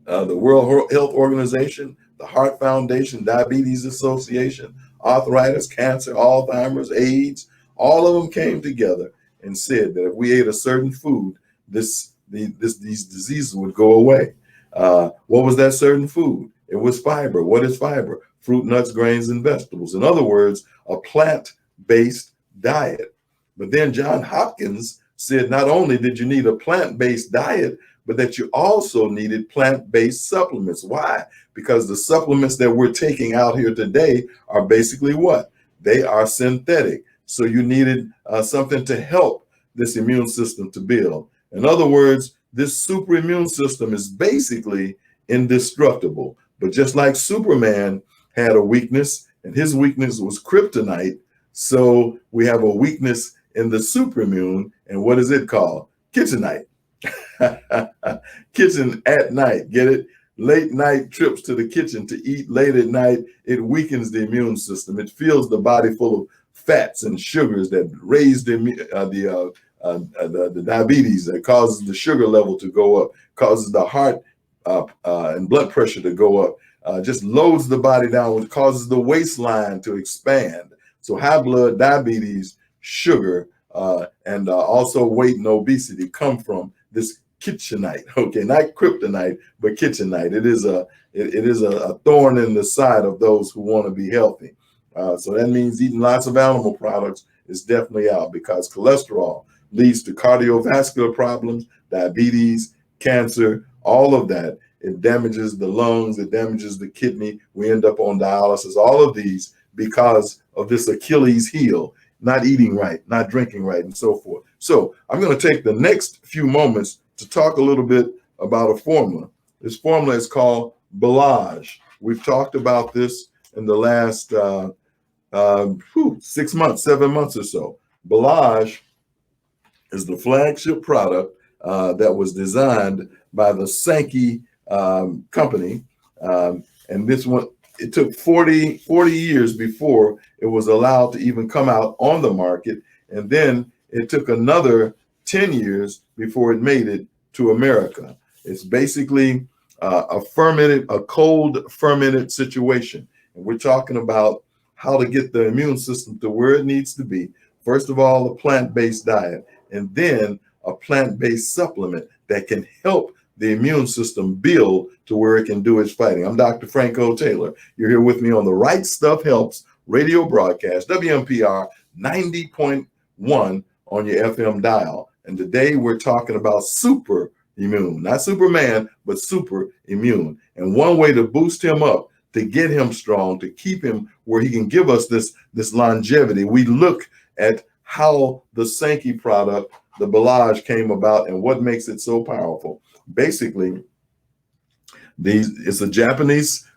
The World Health Organization, the Heart Foundation, Diabetes Association, arthritis, cancer, Alzheimer's, AIDS, all of them came together and said that if we ate a certain food, these diseases would go away. What was that certain food? It was fiber. What is fiber? Fruit, nuts, grains, and vegetables. In other words, a plant-based diet. But then John Hopkins said not only did you need a plant-based diet, but that you also needed plant-based supplements. Why? Because the supplements that we're taking out here today are basically what? They are synthetic. So you needed something to help this immune system to build. In other words, this super immune system is basically indestructible. But just like Superman had a weakness, and his weakness was kryptonite, so we have a weakness in the superimmune. And what is it called? Kitchenite. Kitchen at night, get it? Late night trips to the kitchen to eat late at night, it weakens the immune system. It fills the body full of fats and sugars that raise the diabetes, that causes the sugar level to go up, causes the heart and blood pressure to go up, just loads the body down, which causes the waistline to expand. So high blood, diabetes, sugar, and also weight and obesity come from this kitchenite. Okay, not kryptonite, but kitchenite. It is a thorn in the side of those who want to be healthy. So that means eating lots of animal products is definitely out, because cholesterol leads to cardiovascular problems, diabetes, cancer, all of that. It damages the lungs, it damages the kidney. We end up on dialysis, all of these because of this Achilles heel, not eating right, not drinking right, and so forth. So I'm going to take the next few moments to talk a little bit about a formula. This formula is called Belage. We've talked about this in the last 6 months, 7 months or so. Belage is the flagship product that was designed by the Sankey company. And this one, it took 40 years before it was allowed to even come out on the market. And then it took another 10 years before it made it to America. It's basically a cold fermented situation. And we're talking about how to get the immune system to where it needs to be. First of all, a plant-based diet, and then a plant-based supplement that can help the immune system build to where it can do its fighting. I'm Dr. Franco Taylor. You're here with me on the Right Stuff Helps radio broadcast, WMPR 90.1 on your FM dial. And today we're talking about super immune, not Superman, but super immune. And one way to boost him up, to get him strong, to keep him where he can give us this longevity, we look at how the Sankey product, the Belage, came about and what makes it so powerful. Basically, it's a Japanese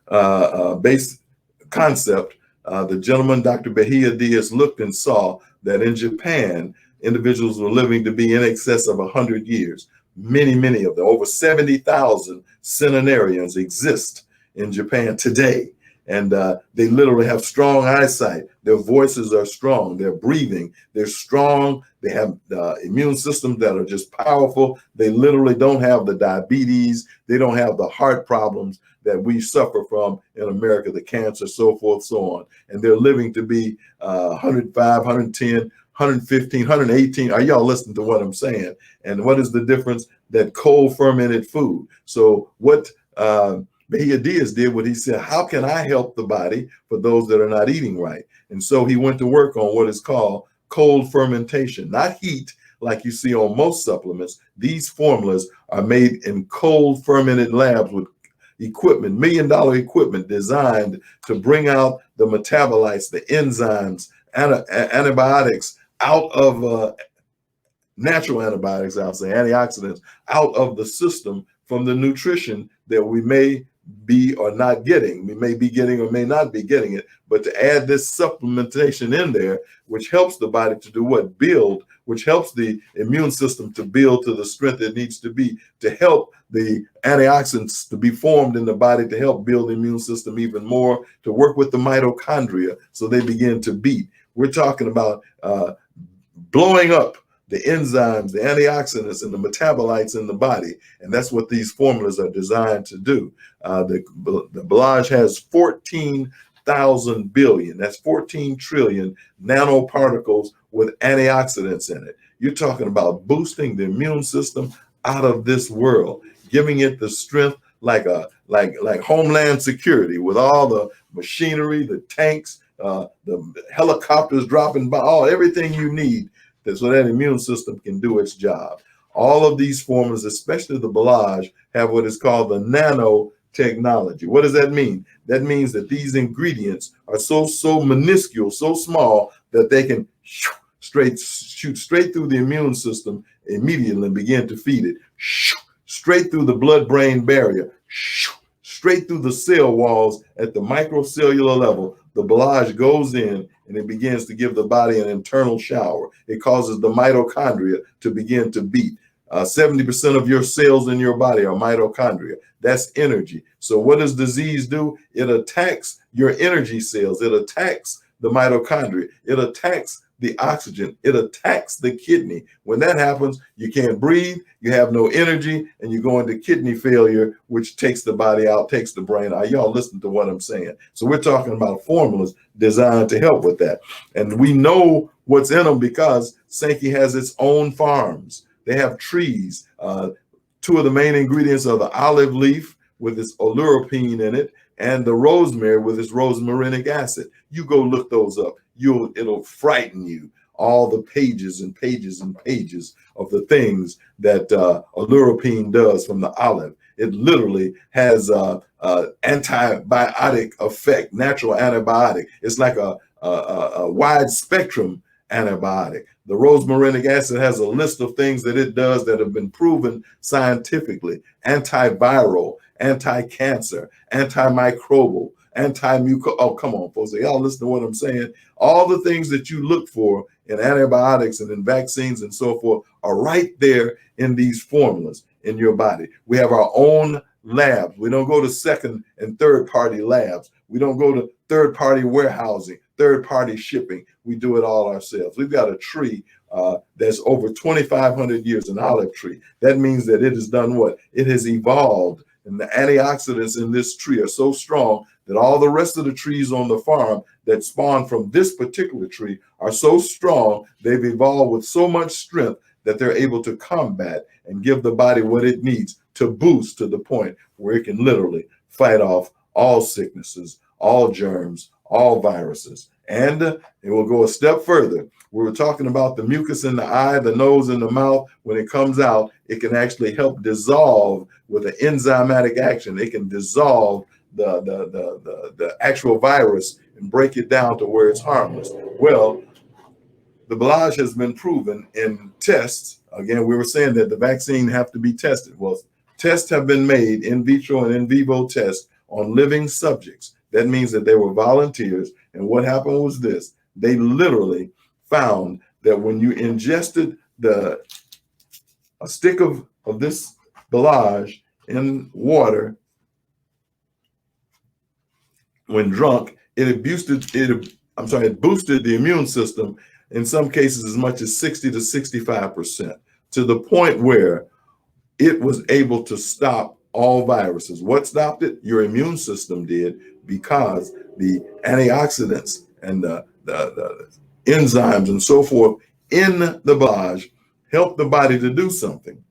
based concept. The gentleman, Dr. Bahia Diaz, looked and saw that in Japan, individuals were living to be in excess of 100 years. Many of them, over 70,000 centenarians exist in Japan today. And they literally have strong eyesight. Their voices are strong. Their breathing, they're strong. They have immune systems that are just powerful. They literally don't have the diabetes. They don't have the heart problems that we suffer from in America, the cancer, so forth, so on. And they're living to be 105, 110, 115, 118. Are y'all listening to what I'm saying? And what is the difference? That cold fermented food. So what Bahia Diaz did, what he said, how can I help the body for those that are not eating right? And so he went to work on what is called cold fermentation, not heat like you see on most supplements. These formulas are made in cold fermented labs with equipment, $1 million equipment designed to bring out the metabolites, the enzymes, antibiotics out of natural antibiotics, I'll say, antioxidants out of the system from the nutrition that we may be or not getting. We may be getting or may not be getting it, but to add this supplementation in there, which helps the body to do what? Build, which helps the immune system to build to the strength it needs to be, to help the antioxidants to be formed in the body, to help build the immune system even more, to work with the mitochondria so they begin to beat. We're talking about blowing up the enzymes, the antioxidants, and the metabolites in the body. And that's what these formulas are designed to do. The Belage has 14,000 billion, that's 14 trillion nanoparticles with antioxidants in it. You're talking about boosting the immune system out of this world, giving it the strength like Homeland Security, with all the machinery, the tanks, the helicopters dropping by, everything you need so that immune system can do its job. All of these formulas, especially the Belage, have what is called the nanotechnology. What does that mean? That means that these ingredients are so minuscule, so small, that they can shoot straight through the immune system immediately and begin to feed it. Straight through the blood-brain barrier, straight through the cell walls at the microcellular level. The Belage goes in and it begins to give the body an internal shower. It causes the mitochondria to begin to beat. 70% of your cells in your body are mitochondria. That's energy. So what does disease do? It attacks your energy cells. It attacks the mitochondria. It attacks the oxygen. It attacks the kidney. When that happens, you can't breathe, you have no energy, and you go into kidney failure, which takes the body out, takes the brain out. Y'all listen to what I'm saying. So we're talking about formulas designed to help with that. And we know what's in them because Sankey has its own farms. They have trees. Two of the main ingredients are the olive leaf with its oleuropein in it, and the rosemary with its rosmarinic acid. You go look those up. It'll frighten you. All the pages and pages and pages of the things that oleuropein does from the olive. It literally has antibiotic effect, natural antibiotic. It's like a wide spectrum antibiotic. The rosmarinic acid has a list of things that it does that have been proven scientifically: antiviral, anti-cancer, antimicrobial, anti-mucosal. Oh, come on, folks. Y'all listen to what I'm saying. All the things that you look for in antibiotics and in vaccines and so forth are right there in these formulas in your body. We have our own labs. We don't go to second and third party labs. We don't go to third party warehousing, third party shipping. We do it all ourselves. We've got a tree that's over 2,500 years, an olive tree. That means that it has done what? It has evolved. And the antioxidants in this tree are so strong that all the rest of the trees on the farm that spawn from this particular tree are so strong, they've evolved with so much strength that they're able to combat and give the body what it needs to boost to the point where it can literally fight off all sicknesses, all germs, all viruses. And it will go a step further. We were talking about the mucus in the eye, the nose, and the mouth. When it comes out, it can actually help dissolve with an enzymatic action. It can dissolve the actual virus and break it down to where it's harmless. Well, the Belage has been proven in tests. Again, we were saying that the vaccine have to be tested. Well, tests have been made, in vitro and in vivo tests, on living subjects. That means that they were volunteers. And what happened was this: they literally found that when you ingested a stick of this Belage in water, when drunk, it boosted the immune system in some cases as much as 60 to 65%, to the point where it was able to stop all viruses. What stopped it? Your immune system did, because the antioxidants and the enzymes and so forth in the Belage help the body to do something.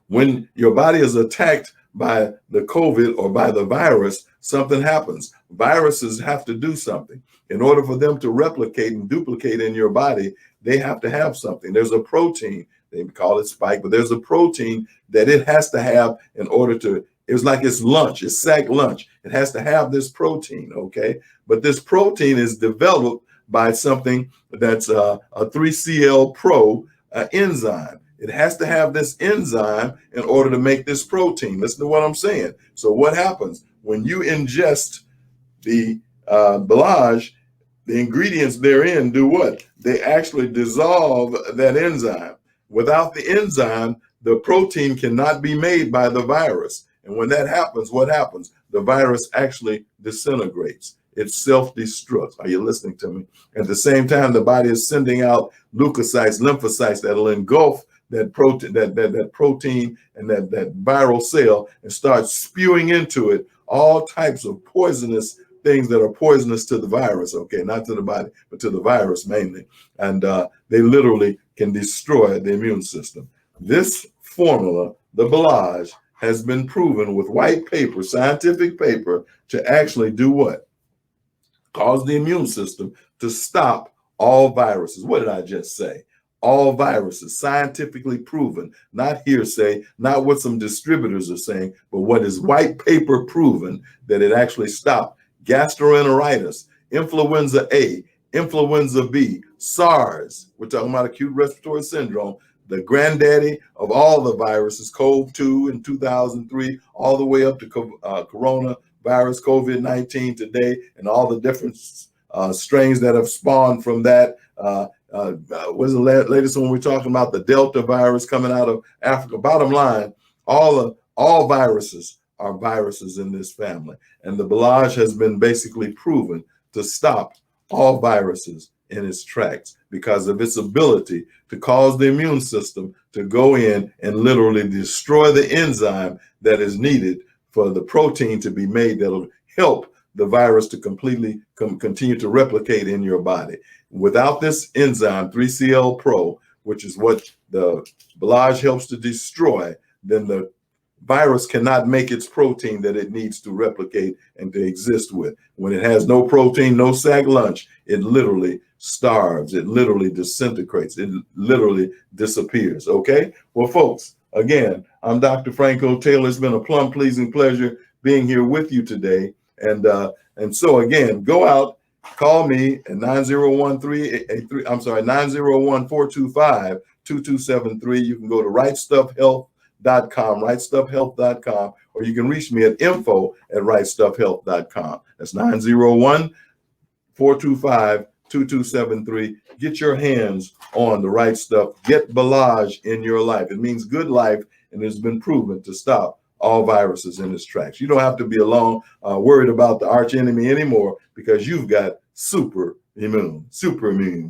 When your body is attacked by the COVID or by the virus, something happens. Viruses have to do something. In order for them to replicate and duplicate in your body, they have to have something. There's a protein, they call it spike, but there's a protein that it has to have in order to, it's like it's lunch, it's sack lunch. It has to have this protein, okay? But this protein is developed by something that's a 3CL Pro enzyme. It has to have this enzyme in order to make this protein. Listen to what I'm saying. So what happens when you ingest the Belage? The ingredients therein do what? They actually dissolve that enzyme. Without the enzyme, the protein cannot be made by the virus. And when that happens, what happens? The virus actually disintegrates. It self-destructs. Are you listening to me? At the same time, the body is sending out leukocytes, lymphocytes that'll engulf that protein, that protein and that viral cell, and start spewing into it all types of poisonous things that are poisonous to the virus, okay, not to the body, but to the virus mainly. And they literally can destroy the immune system. This formula, the Belage, has been proven with white paper, scientific paper, to actually do what? Cause the immune system to stop all viruses. What did I just say? All viruses, scientifically proven, not hearsay, not what some distributors are saying, but what is white paper proven, that it actually stopped gastroenteritis, influenza A, influenza B, SARS. We're talking about acute respiratory syndrome, the granddaddy of all the viruses, CoV-2 in 2003, all the way up to coronavirus, COVID-19 today, and all the different strains that have spawned from that. Was the latest one we're talking about, the Delta virus coming out of Africa. Bottom line, all viruses are viruses in this family. And the Belage has been basically proven to stop all viruses in its tracks because of its ability to cause the immune system to go in and literally destroy the enzyme that is needed for the protein to be made that'll help the virus to completely continue to replicate in your body. Without this enzyme, 3CL Pro, which is what the Belage helps to destroy, then the virus cannot make its protein that it needs to replicate and to exist with. When it has no protein, no sack lunch, it literally starves. It literally disintegrates. It literally disappears. Okay? Well, folks, again, I'm Dr. Franco Taylor. It's been a plum pleasing pleasure being here with you today. And so again, go out, call me at 901-425-2273. You can go to rightstuffhealth.com, or you can reach me at info@rightstuffhealth.com. That's 901-425-2273. Get your hands on the right stuff. Get Belage in your life. It means good life, and it's been proven to stop all viruses in its tracks. You don't have to be alone, worried about the arch enemy anymore, because you've got super immune,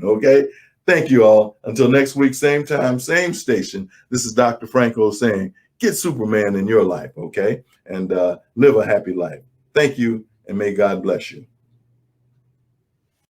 okay? Thank you all. Until next week, same time, same station. This is Dr. Franco saying, get Superman in your life, okay? And live a happy life. Thank you, and may God bless you.